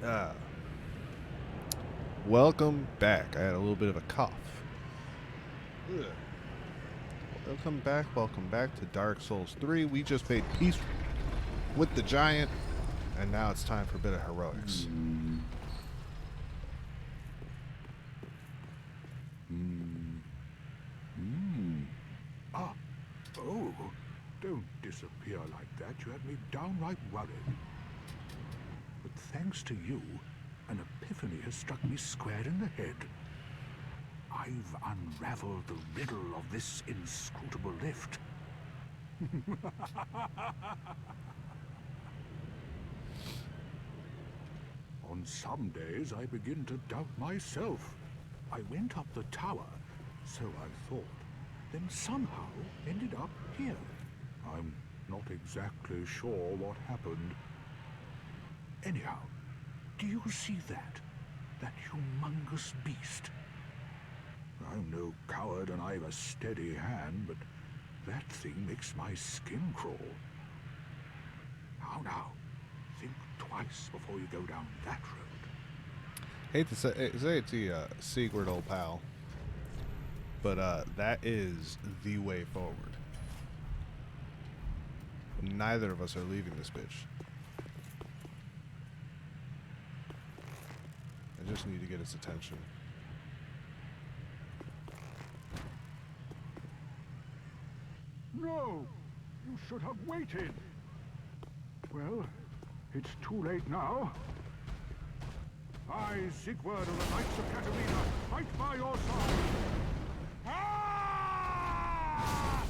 Uh, Welcome back. I had a little bit of a cough. Ugh. Welcome back to Dark Souls 3. We just made peace with the giant, and now it's time for a bit of heroics. Ah, oh, don't disappear like that. You had me downright worried. But thanks to you, an epiphany has struck me square in the head. I've unraveled the riddle of this inscrutable lift. On some days, I begin to doubt myself. I went up the tower, so I thought, then somehow ended up here. I'm not exactly sure what happened. Anyhow, do you see that? That humongous beast? I'm no coward and I've a steady hand, but that thing makes my skin crawl. Now, think twice before you go down that road. Hate to say it to you, Sigurd, old pal, but that is the way forward. Neither of us are leaving this bitch. I just need to get its attention. No! You should have waited! Well, it's too late now. I, Sigurd of the Knights of Katarina, fight by your side! Ah!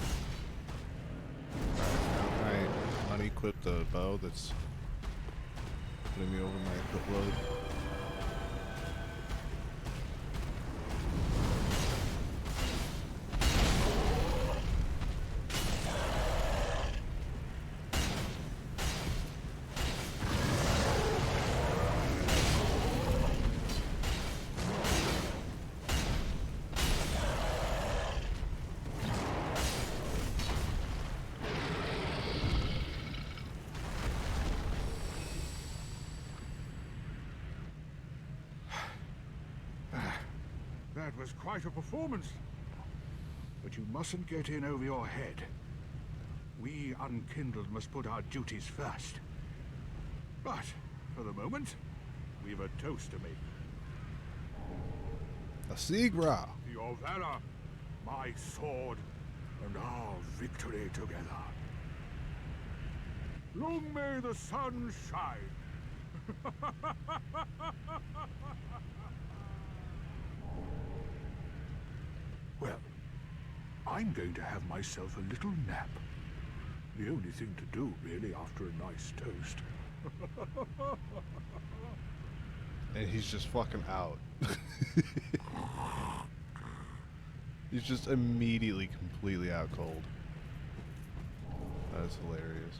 Alright, I unequip the bow that's putting me over my equip load. That was quite a performance. But you mustn't get in over your head. We Unkindled must put our duties first. But, for the moment, we've a toast to make. A Sigra! Your valor, my sword, and our victory together. Long may the sun shine. Well, I'm going to have myself a little nap. The only thing to do, really, after a nice toast. And he's just fucking out. He's just immediately completely out cold. That is hilarious.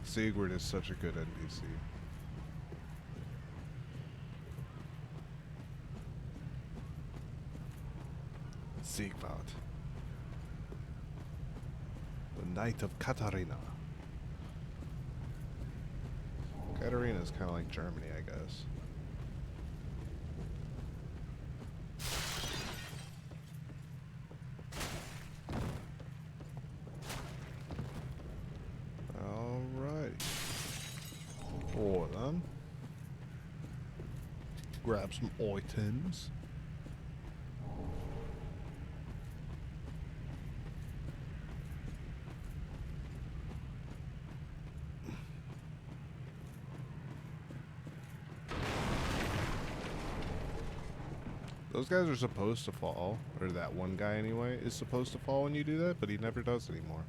Sigurd is such a good NPC. Sigvard, the Knight of Katarina. Katarina is kind of like Germany, I guess. Alrighty. For them. Grab some items. Those guys are supposed to fall, or that one guy anyway is supposed to fall when you do that, but he never does anymore.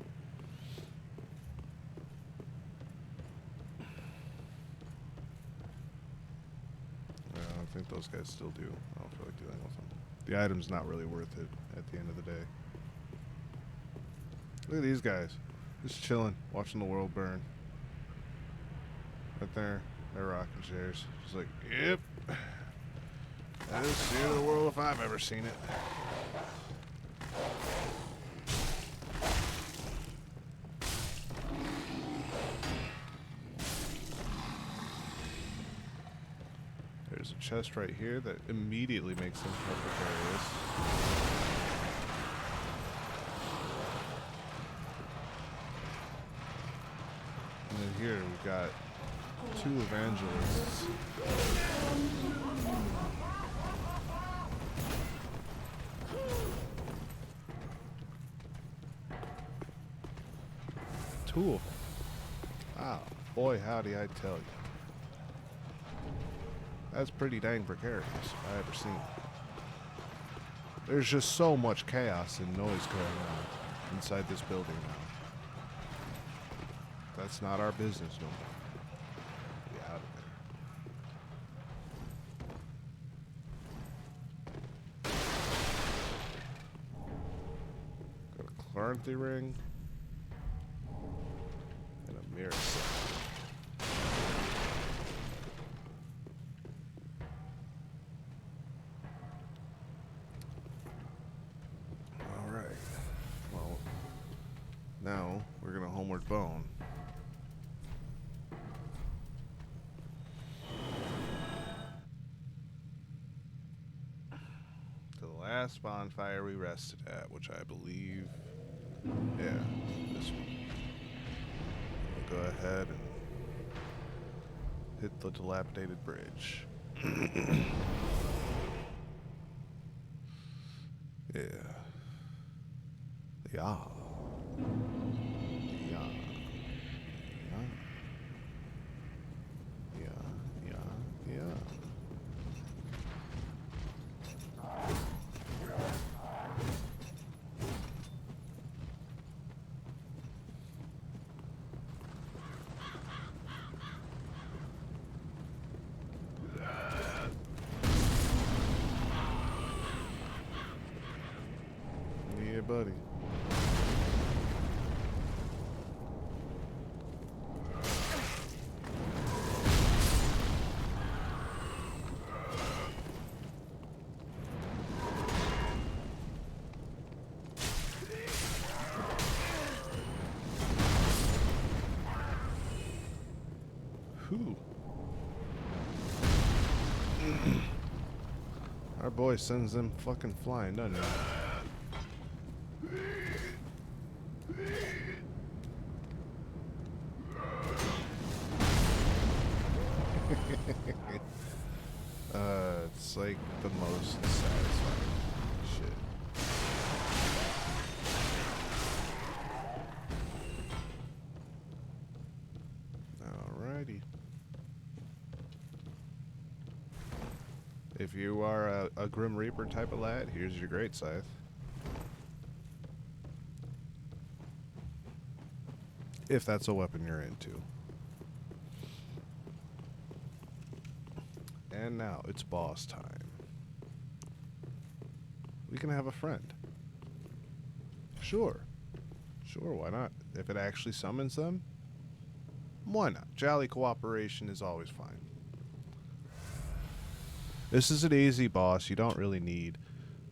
I don't think those guys still do. I don't feel like dealing with them. The item's not really worth it at the end of the day. Look at these guys. Just chilling, watching the world burn. Right there. They're rocking chairs. Just like, yep. That is the end of the world if I've ever seen it. There's a chest right here that immediately makes him precarious. And then here we've got 2 evangelists. Two of them. Wow. Boy, howdy, I tell you. That's pretty dang precarious if I ever seen it. There's just so much chaos and noise going on inside this building now. That's not our business no more. Be out of there. Got a Clarenthy ring. And a mirror set. Alright. Well, now we're gonna homeward bone. Last bonfire we rested at, which I believe, yeah, this one. We'll go ahead and hit the dilapidated bridge. Yeah. Yeah. Yeah. Yeah. Yeah. Yeah. Yeah, buddy. Whew. Our boy sends them fucking flying, doesn't he? It's like the most satisfying shit. Alrighty. If you are a Grim Reaper type of lad, here's your great scythe. If that's a weapon you're into. And now it's boss time. We can have a friend. Sure. Sure, why not? If it actually summons them, why not? Jolly cooperation is always fine. This is an easy boss. You don't really need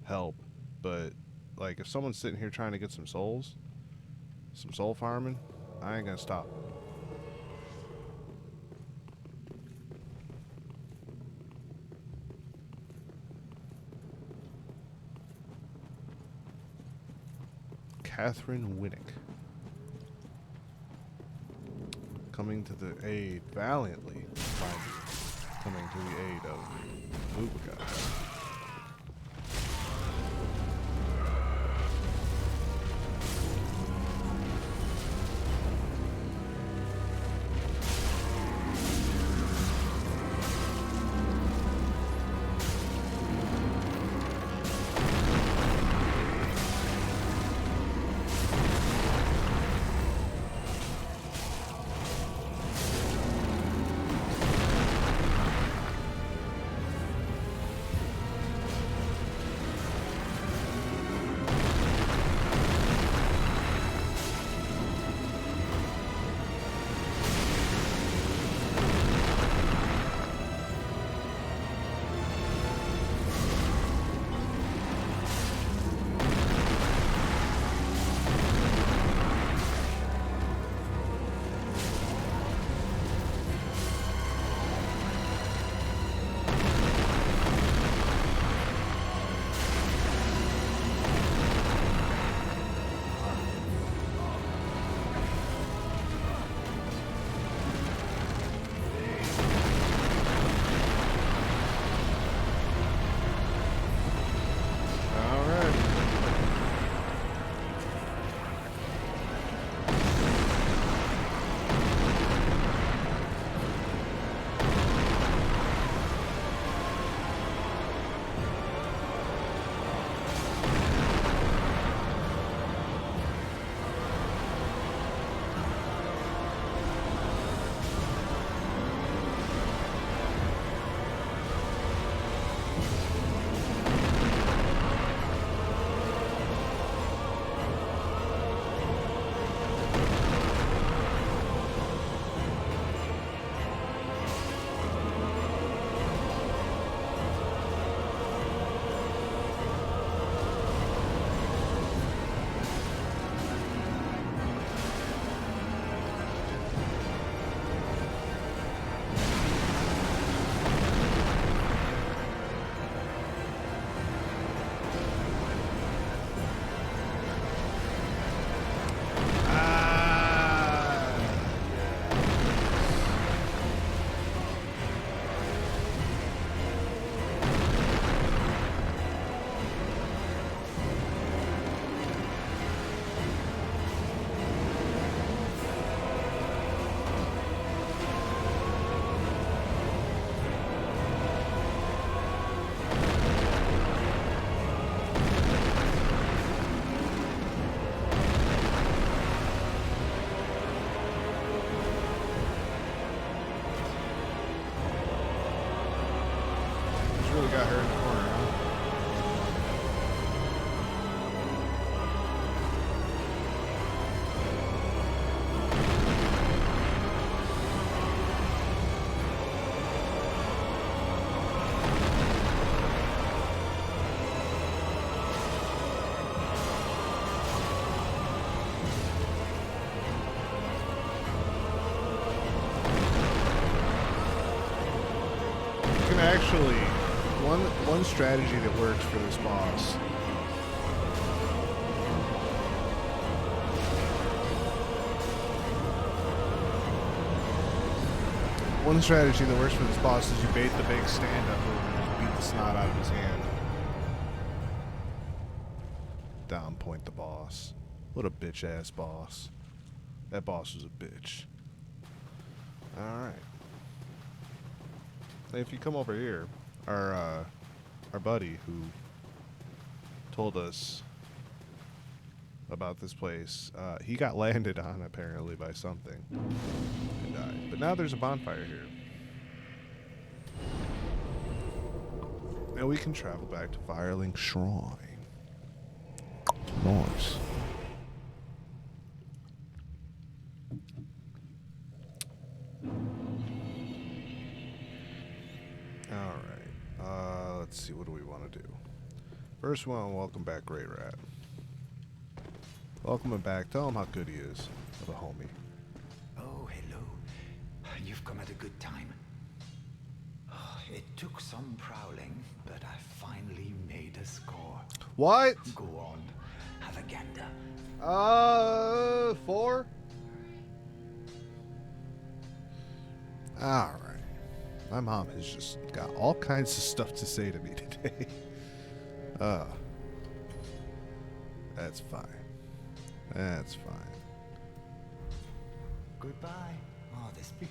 help. But, like, if someone's sitting here trying to get some souls, some soul farming, I ain't gonna stop. Catherine Winnick. Coming to the aid valiantly. Coming to the aid of Lubica. got her in the corner, huh? Actually, one strategy that works for this boss. One strategy that works for this boss is you bait the big stand-up move and beat the snot out of his hand. Down point the boss. What a bitch-ass boss. That boss was a bitch. Alright. If you come over here, our buddy who told us about this place, he got landed on apparently by something and died. But now there's a bonfire here. Now we can travel back to Firelink Shrine. Nice. Let's see, what do we want to do? First, we want to welcome back Grey Rat. Welcome him back. Tell him how good he is of a homie. Oh, hello. You've come at a good time. It took some prowling, but I finally made a score. What? Go on. Have a gander. 4? Alright. My mom has just got all kinds of stuff to say to me today. That's fine. That's fine. Goodbye, Modesty.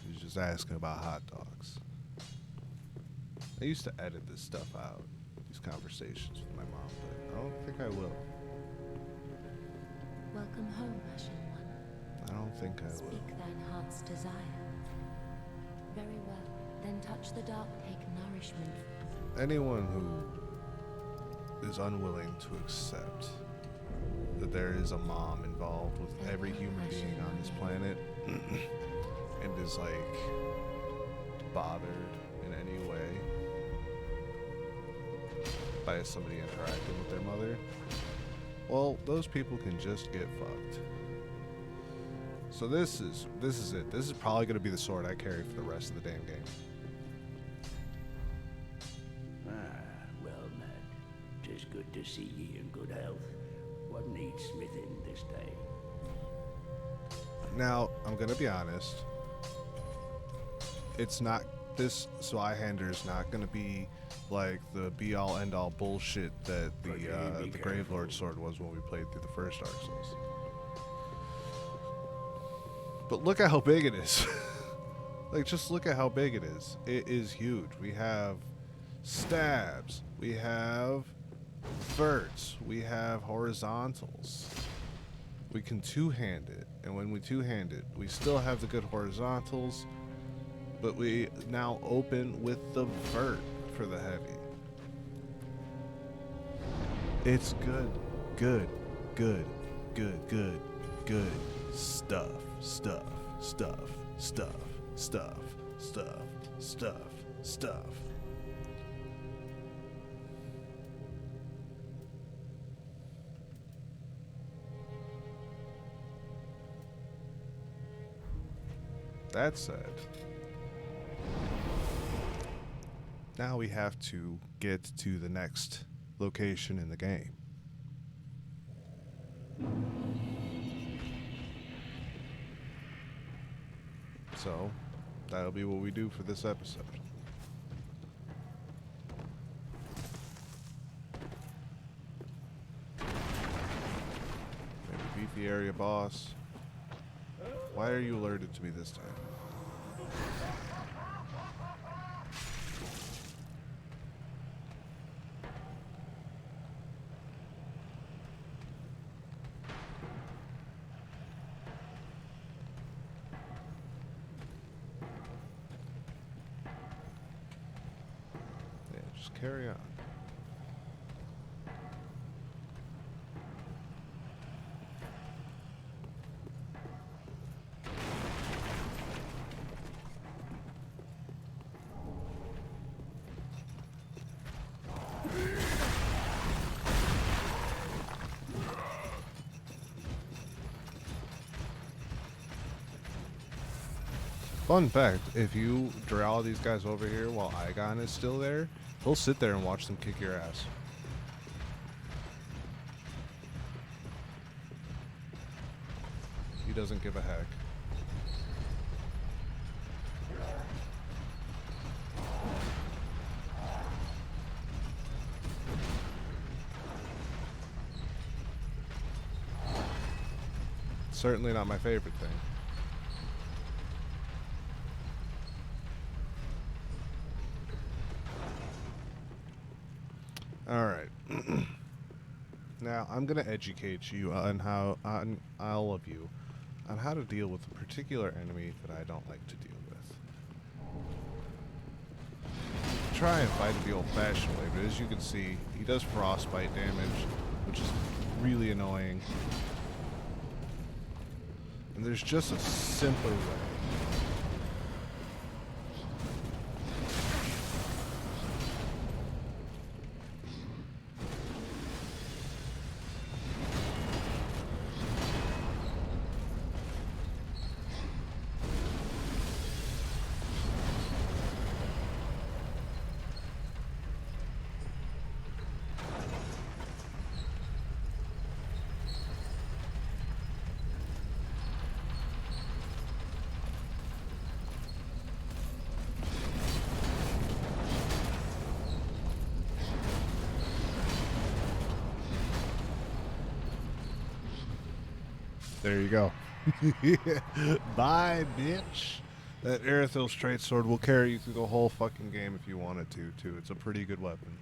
She's just asking about hot dogs. I used to edit this stuff out, these conversations with my mom, but I don't think I will. Welcome home, Ashen One. I don't think I will. Speak thine heart's desire. Very well. Then touch the dark cake nourishment. Anyone who is unwilling to accept that there is a mom involved with every human being on this planet and is like bothered in any way by somebody interacting with their mother, well, those people can just get fucked. So this is it. This is probably going to be the sword I carry for the rest of the damn game. Well met. 'Tis good to see ye in good health. What needs smithing this day? Now, I'm going to be honest. It's not, this Zweihander is not going to be like the be-all, end-all bullshit that the Gravelord sword was when we played through the first Dark Souls. But look at how big it is. Like, just look at how big it is. It is huge. We have stabs. We have verts. We have horizontals. We can two-hand it. And when we two-hand it, we still have the good horizontals, but we now open with the vert for the heavy. It's good, good, good, good, good, good stuff. Stuff, stuff, stuff, stuff, stuff, stuff, stuff. That said, now we have to get to the next location in the game. So, that'll be what we do for this episode. Maybe beefy area boss. Why are you alerted to me this time? carry on. Fun fact, if you draw these guys over here while Igon is still there, he'll sit there and watch them kick your ass. He doesn't give a heck. Certainly not my favorite thing. All right. Now I'm gonna educate you on on all of you, on how to deal with a particular enemy that I don't like to deal with. Try and fight it the old-fashioned way, but as you can see, he does frostbite damage, which is really annoying. And there's just a simpler way. There you go. Bye, bitch. That Aerithil straight sword will carry you through the whole fucking game if you wanted to, too. It's a pretty good weapon.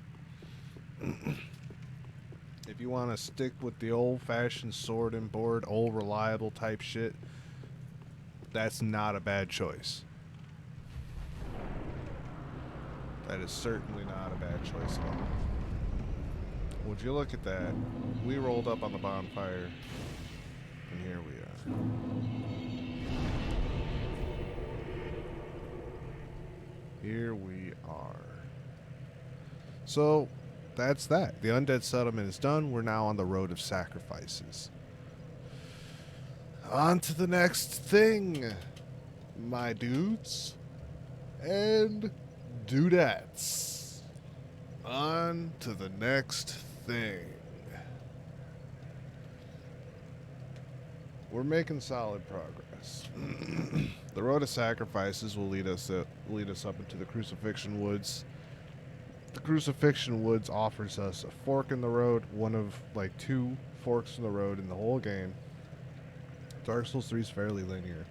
If you want to stick with the old-fashioned sword and board, old reliable type shit, that's not a bad choice. That is certainly not a bad choice at all. Would you look at that? We rolled up on the bonfire. And here we are. Here we are. So, that's that. The Undead Settlement is done. We're now on the road of sacrifices. On to the next thing, my dudes and dudettes. On to the next thing. We're making solid progress. The road of sacrifices will lead us up into the Crucifixion Woods. The Crucifixion Woods offers us a fork in the road, one of like 2 forks in the road in the whole game. Dark Souls 3 is fairly linear.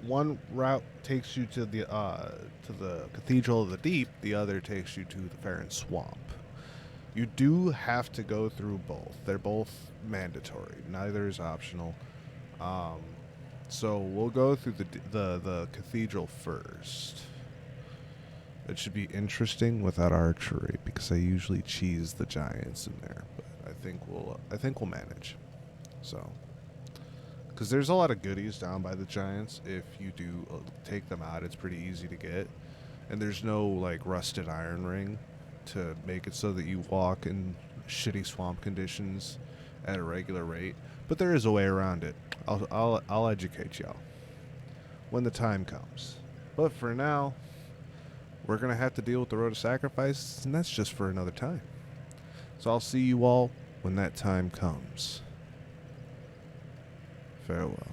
One route takes you to the Cathedral of the Deep. The other takes you to the Farron Swamp. You do have to go through both. They're both mandatory. Neither is optional. So we'll go through the cathedral first. It should be interesting without archery because I usually cheese the giants in there, but I think we'll manage. So, because there's a lot of goodies down by the giants. If you do take them out, it's pretty easy to get, and there's no like rusted iron ring to make it so that you walk in shitty swamp conditions at a regular rate, but there is a way around it. I'll educate y'all when the time comes. But for now, we're gonna have to deal with the road of sacrifice, and that's just for another time. So I'll see you all when that time comes. Farewell.